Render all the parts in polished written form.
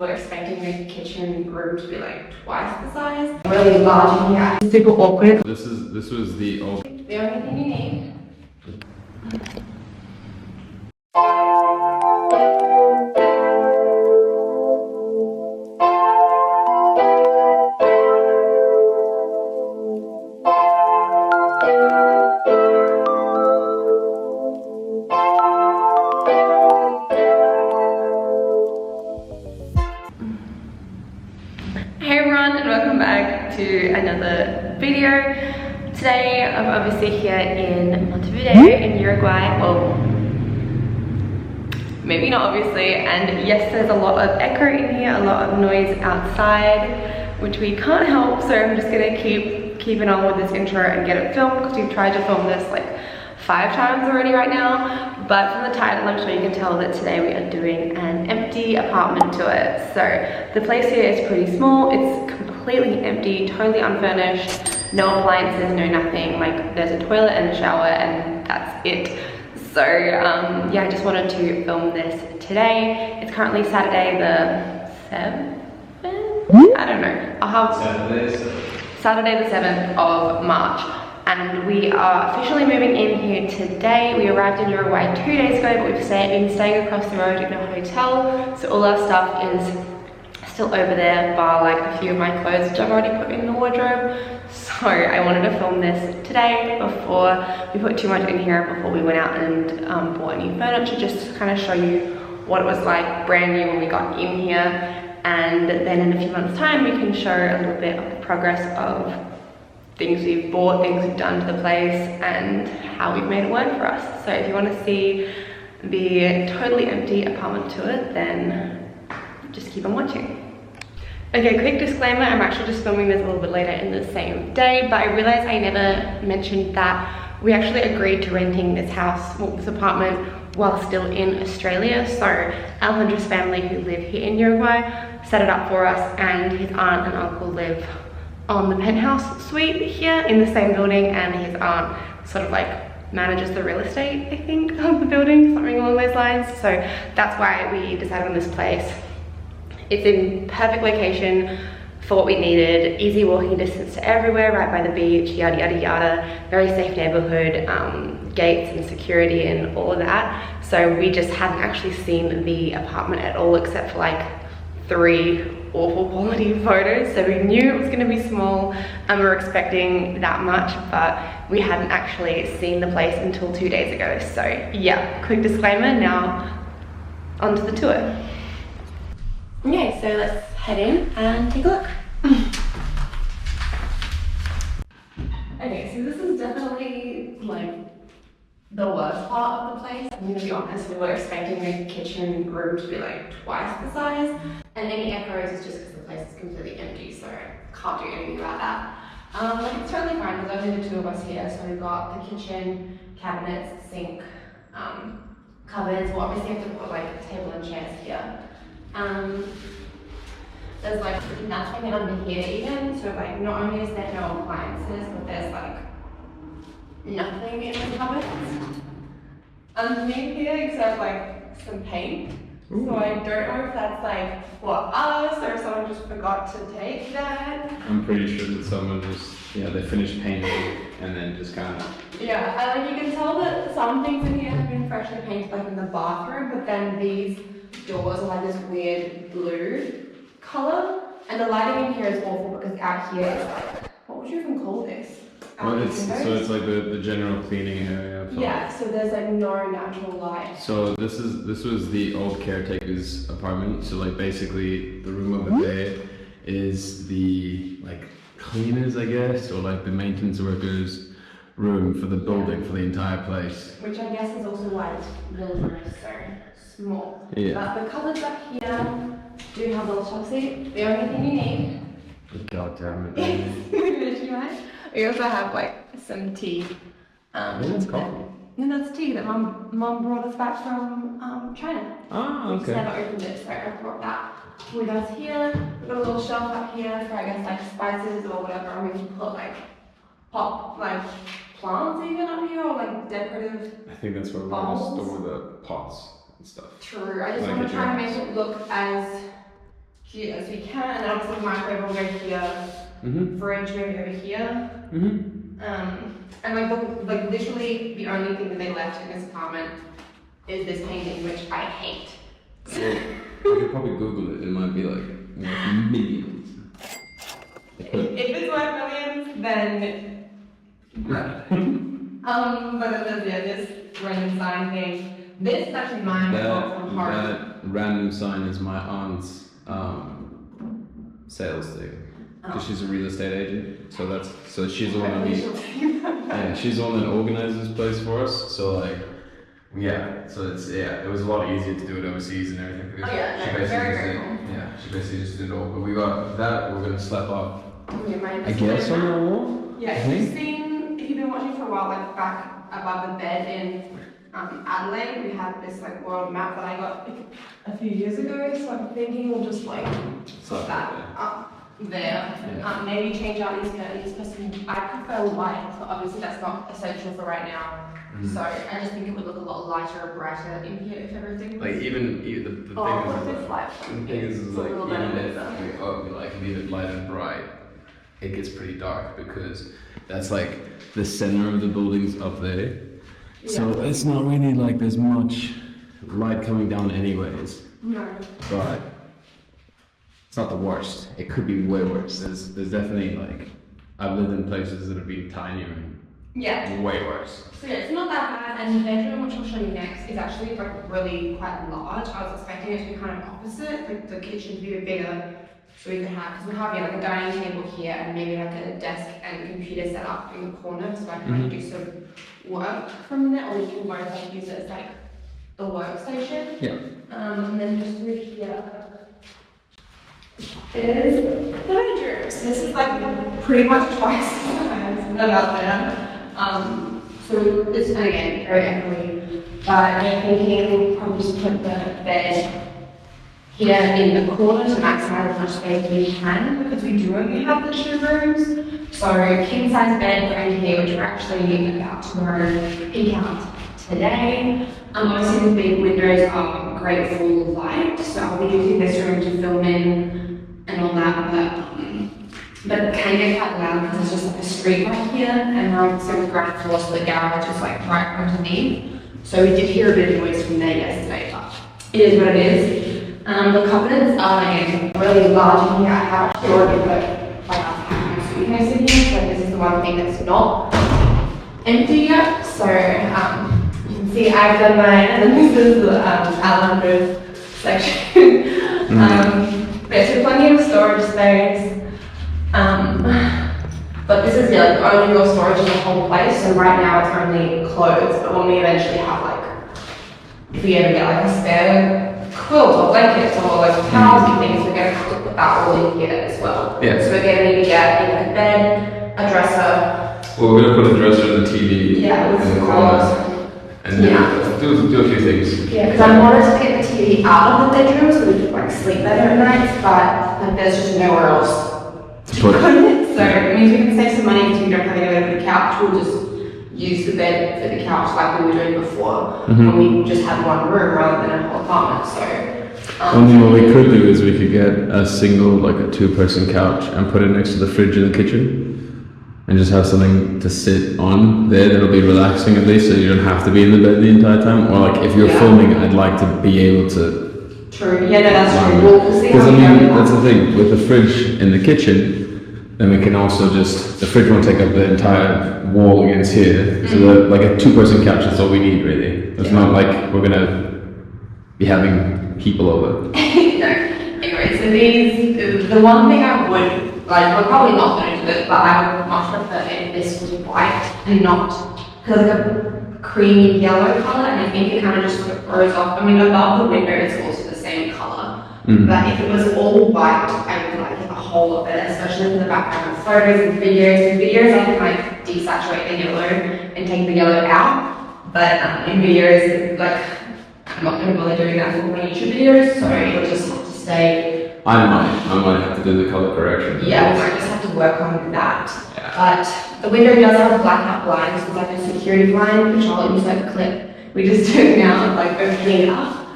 we're expecting the kitchen room to be like twice the size. Really large in here. It's super awkward. This was the old. The only thing you need. Hey everyone, and welcome back to another video. Today I'm obviously here in Montevideo in Uruguay. Well, maybe not obviously, and yes, there's a lot of echo in here, a lot of noise outside, which we can't help, so I'm just gonna keep it on with this intro and get it filmed, because we've tried to film this like 5 times already right now. But from the title, I'm sure you can tell that today we are doing an empty apartment tour. So the place here is pretty small. It's completely empty, totally unfurnished, no appliances, no nothing. Like there's a toilet and a shower and that's it. So yeah, I just wanted to film this today. It's currently Saturday the 7th? I don't know. I'll have Saturday the 7th of March. And we are officially moving in here today. We arrived in Uruguay 2 days ago, but we've been staying across the road in a hotel. So all our stuff is still over there, bar like a few of my clothes, which I've already put in the wardrobe. So I wanted to film this today before we put too much in here, before we went out and bought new furniture, just to kind of show you what it was like brand new when we got in here. And then in a few months' time, we can show a little bit of the progress of things we've bought, things we've done to the place, and how we've made it work for us. So if you want to see the totally empty apartment tour, then just keep on watching. Okay, quick disclaimer, I'm actually just filming this a little bit later in the same day, but I realized I never mentioned that we actually agreed to renting this house, well, this apartment, while still in Australia. So 𝒎𝒊𝒄's family, who live here in Uruguay, set it up for us, and his aunt and uncle live on the penthouse suite here in the same building, and his aunt sort of like manages the real estate, I think, of the building, something along those lines. So that's why we decided on this place. It's in perfect location for what we needed, easy walking distance to everywhere, right by the beach, yada yada yada, very safe neighborhood, gates and security and all of that. So we just hadn't actually seen the apartment at all, except for like 3 awful quality photos. So we knew it was going to be small and we were expecting that much, but we hadn't actually seen the place until 2 days ago. So yeah, quick disclaimer, now onto the tour. Okay, so let's head in and take a look. Okay, so this is definitely like the worst part of the place. I'm gonna be honest, we were expecting the kitchen room to be like twice the size, and any echoes is just because the place is completely empty, so I can't do anything about that. Like it's totally fine, there's only the 2 of us here, so we've got the kitchen, cabinets, sink, cupboards. We'll obviously have to put like a table and chairs here. There's like nothing under here even, so like not only is there no appliances, but there's like nothing in the cupboards underneath here except like some paint. Ooh. So I don't know if that's like for us or if someone just forgot to take that. I'm pretty sure that someone just, they finished painting and then just kind of. Yeah, and like you can tell that some things in here have been freshly painted, like in the bathroom, but then these doors are like this weird blue color, and the lighting in here is awful because out here is like, what would you even call this? Well, it's like the general cleaning area. Yeah, so there's like no natural light. So this was the old caretaker's apartment. So like basically the room over there is the like cleaners, I guess, or like the maintenance workers' room for the building, for the entire place. Which I guess is also why the room is so small. Yeah. But the cupboards up here do have a little top seat. The only thing you need. God damn it. We also have like some tea. That's coffee. No, that's tea that mom brought us back from China. Ah, okay. We just never opened it, so I brought that with us here. We've got a little shelf up here for I guess like spices or whatever, and we can put like like plants even up here, or like decorative. I think that's where we're gonna store the pots and stuff. True. I just want to try and make it look as honestly, microwave will go here, fridge maybe over here. And like literally the only thing that they left in this apartment is this painting, which I hate. Well, you could probably Google it. It might be like worth millions. If it's worth millions, then. But it does, yeah, this random sign thing. This is actually mine from Heart. That random sign is my aunt's sales thing. Because she's a real estate agent, so she's the one that she's the one that organizes this place for us. So like, it was a lot easier to do it overseas and everything. Because she basically just did it all. But we got that. We're gonna slap up. I guess on the wall. Yeah, if you've been watching for a while, like back above the bed in Adelaide, we had this like world map that I got like, a few years ago. So I'm thinking we'll just like put that up there. Maybe change out these curtains because I prefer white, but obviously that's not essential for right now. So I just think it would look a lot lighter and brighter in here if everything was... Like even the thing is like even if we like leave it light and bright, it gets pretty dark because that's like the center of the building's up there. So it's not really like there's much light coming down anyways. No. But it's not the worst. It could be way worse. There's definitely like, I've lived in places that have been tinier and way worse. So yeah, it's not that bad, and the bedroom, which I'll show you next, is actually like really quite large. I was expecting it to be kind of opposite, like the kitchen to be a bit bigger, so we could have, because we have like a dining table here and maybe like a desk and computer set up in the corner, so I can like do some work from there, or we can both like use it as like the workstation. And then just through here is the bedroom. So this is like pretty much twice the size about there. So this is again very echoey, but I'm thinking I'll just put the bed here in the corner to maximize as much space as we can because we do only have the 2 rooms. So king size bed right here, which we're actually about to peek out today. Obviously the big windows are great full light, so I'll be using this room to film in and all that, but it can get quite loud because there's just like a street right here, and we're on the ground floor, so the garage is like right underneath. So we did hear a bit of noise from there yesterday, but it is what it is. The cabinets are again really large in here. I have actually already put like my suitcase in here, so this is the one thing that's not empty yet. So you can see I've done mine, and then this is the Alandra's section. There's plenty of storage space. But this is like the only real storage in the whole place, so right now it's only clothes, but when we eventually have like, if we ever get like a spare quilt or blankets or like towels and things, we're going to put that all in here as well. So we're going to need to get a bed, a dresser. Well, we're going to put a dresser in the TV with the corner. And do a few things. Yeah, because I wanted to get the TV out of the bedroom so we could like sleep better at night, but like, there's just nowhere else to put it. So it means we can save some money because we don't have anywhere for the couch. We'll just use the bed for the couch like we were doing before. And we just had one room rather than a whole apartment. So only what we could do is we could get a single, like a 2-person couch and put it next to the fridge in the kitchen. And just have something to sit on there that'll be relaxing at least, so you don't have to be in the bed the entire time. Or like if you're filming, I'd like to be able to. True. Yeah, no, that's true. We'll see. Because I mean, that's the thing with the fridge in the kitchen. Then we can also the fridge won't take up the entire wall against here. So like a 2-person couch is all we need really. It's not like we're gonna be having people over. No. Anyway, so the one thing I would, like, we're probably not going to do this, but I would much prefer if this was white and not, because like a creamy yellow colour, and I think it kind of just throws off. I mean, above the window it's also the same colour, but if it was all white, I would like it a whole lot better, especially for the background of photos and videos. In videos, I can like desaturate the yellow and take the yellow out, but in videos, like, I'm not going to bother doing that for my YouTube videos, so it'll just have to stay. I might have to do the color correction. Yeah, we might just have to work on that. But the window does have a blackout blind, so it's like a security blind, which I'll insert a clip we just took now of like opening it up.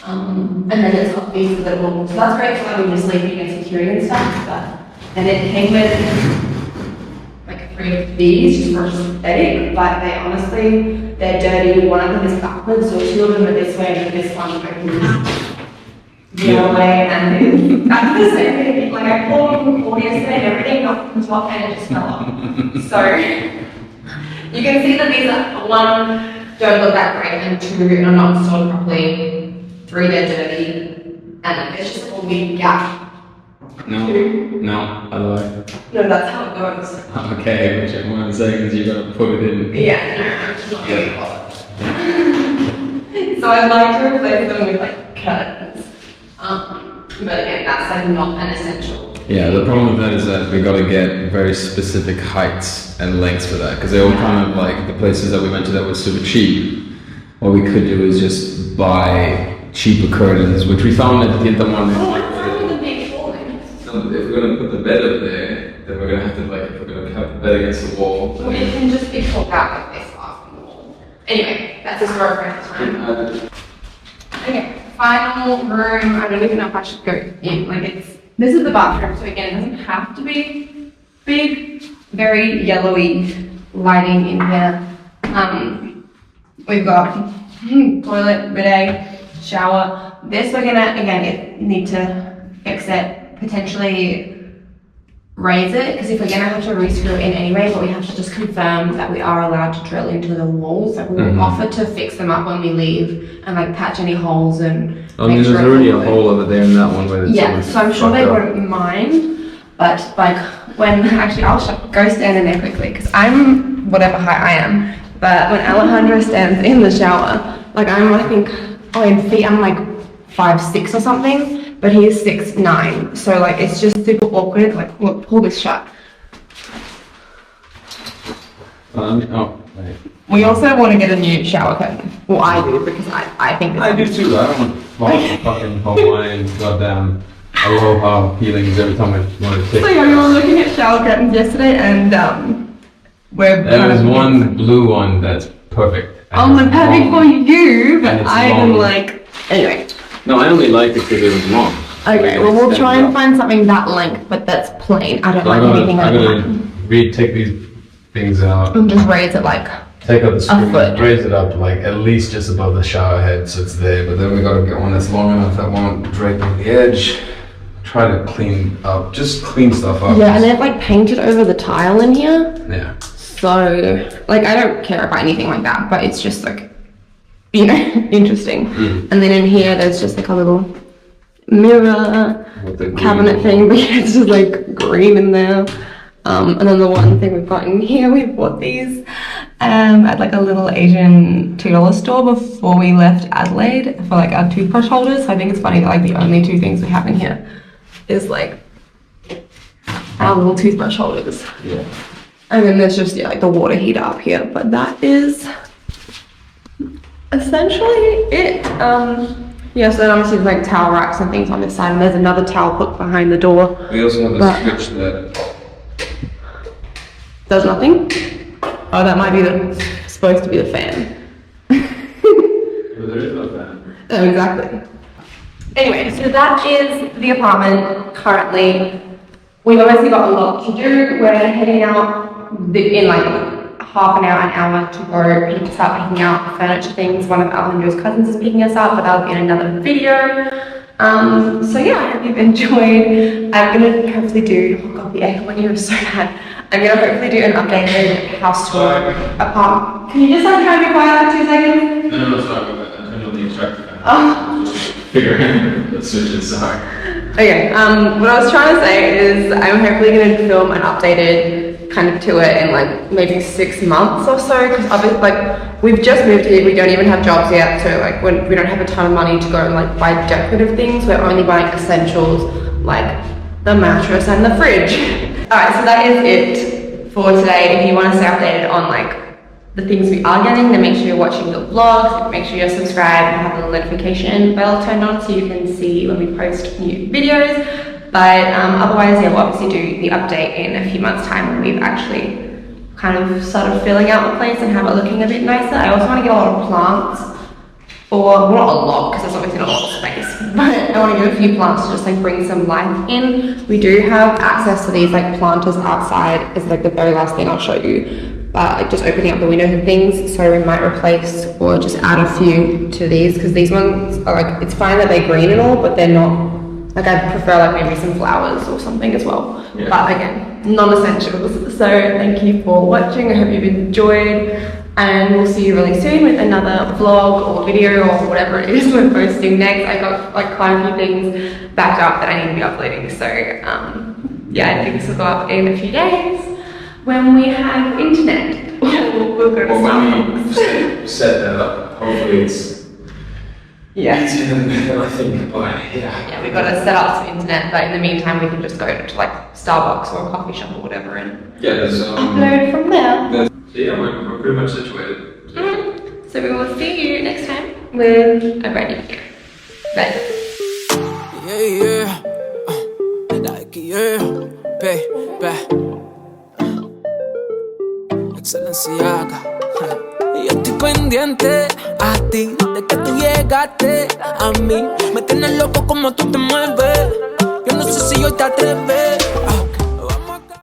And then it's got these little, so that's great for like when you're sleeping and security and stuff, and it came with like 3 of these just for aesthetic, but they honestly, they're dirty. One of them is backwards, so 2 of them are this way and this one opens the other way, and that's the same thing. Like I poured from before yesterday and everything got from top and it just fell off. So you can see that these are 1, don't look that great, and 2 are not installed properly, 3 they're dirty, and it's just a big gap. No, 2. no, I lie. No, that's how it goes. Okay, which in 1 second you gotta put it in. Yeah, no, it's not really hot. So I'd like to replace them with like curtains. But again, that's like not an essential. Yeah, the problem with that is that we gotta get very specific heights and lengths for that, because they all kind of like the places that we went to that were super cheap. What we could do is just buy cheaper curtains, which we found at the Intermon. Oh, what's wrong with the big falling? So if we're gonna put the bed up there, then we're gonna have to like, if we're gonna have the bed against the wall. Well, it can just be pulled out like this off the wall. Anyway, that's a story for another time. Okay, final room. I don't even know if I should go in. Like this is the bathroom, so again, it doesn't have to be big. Very yellowy lighting in here. We've got toilet, bidet, shower. This we're gonna, again, need to fix it, potentially raise it, because if we're gonna have to re-screw it in anyway, but we have to just confirm that we are allowed to drill into the walls. Like we will offer to fix them up when we leave and like patch any holes and I mean, there's already a hole over there in that one where it's so I'm sure they won't mind, but like when, actually I'll go stand in there quickly, because I'm whatever height I am, but when Alejandro stands in the shower, like I think, in feet I'm like 5'6" or something, but he is 6'9", so like it's just super awkward. Like look, pull this shut. Right. We also want to get a new shower curtain. Well, I do, because I think I do too. I don't want fucking Hawaiian goddamn aloha feelings every time I want to take. So yeah, we were looking at shower curtains yesterday, and there was one blue one that's perfect. Oh, my perfect for you, but I'm like, anyway. No, I only liked it because it was long. Okay, well we'll try and find something that length, but that's plain. I don't like anything like that. I'm gonna take these things out. And just raise it like take out the screen, foot. raise it up like at least just above the shower head so it's there, but then we gotta get one that's long enough that won't drape on the edge. Try to clean up, just clean stuff up. Yeah, and they've like painted over the tile in here. Yeah. So, like I don't care about anything like that, but it's just like, you know, interesting. And then in here there's just like a little mirror cabinet thing, but it's just like green in there. And then the one thing we've got in here, we bought these at like a little Asian $2 store before we left Adelaide for like our toothbrush holders. So I think it's funny that like the only 2 things we have in here is like our little toothbrush holders. Yeah. And then there's just like the water heater up here, but that is essentially it. Yeah, so then obviously there's like towel racks and things on this side, and there's another towel hook behind the door. We also have a switch that does nothing. Oh, that might be supposed to be the fan. there is no fan. Oh, exactly. Anyway, so that is the apartment currently. We've obviously got a lot to do. We're heading out in like half an hour to go start picking out furniture things. One of Alejandro's cousins is picking us up, but that'll be in another video. So yeah, I hope you've enjoyed. I'm gonna hopefully do, oh god, the echo when you're so bad. I'm gonna hopefully do an updated house tour apartment. Can you just like try to be quiet for 2 seconds? No, sorry about that. I turned on the extractor fan. Oh. Figure out the switches, sorry. Okay, what I was trying to say is I'm hopefully going to film an updated kind of tour in like maybe 6 months or so, because obviously like we've just moved here, we don't even have jobs yet, so like we don't have a ton of money to go and like buy decorative things. We're only buying essentials like the mattress and the fridge. Alright, so that is it for today. If you want to stay updated on like the things we are getting, then make sure you're watching the vlogs, make sure you're subscribed and have the notification bell turned on so you can see when we post new videos. But otherwise, yeah, we'll obviously do the update in a few months' time when we've actually kind of started filling out the place and have it looking a bit nicer. I also want to get a lot of plants or well, not a lot because there's obviously not a lot of space, but I want to get a few plants to just like bring some life in. We do have access to these like planters outside. Is like the very last thing I'll show you, but like just opening up the windows and things. So we might replace or just add a few to these because these ones are like, it's fine that they're green and all, but they're not, like I prefer like maybe some flowers or something as well. Yeah. But again, non-essentials. So thank you for watching. I hope you've enjoyed, and we'll see you really soon with another vlog or video or whatever it is we're posting next. I got like quite a few things backed up that I need to be uploading. So yeah, I think this will go up in a few days when we have internet. We'll go to Starbucks. When we set that up, hopefully it's easier than I think, but yeah. Yeah, we've got to set up some internet, but in the meantime we can just go to like Starbucks or a coffee shop or whatever and upload from there. So yeah, we're pretty much situated. So we will see you next time with a brand new video. Bye. Yeah, 𝒐𝒊𝒄. Y yo estoy pendiente a ti, de que tú llegaste a mí. Me tienes loco como tú te mueves. Yo no sé si hoy te atreves.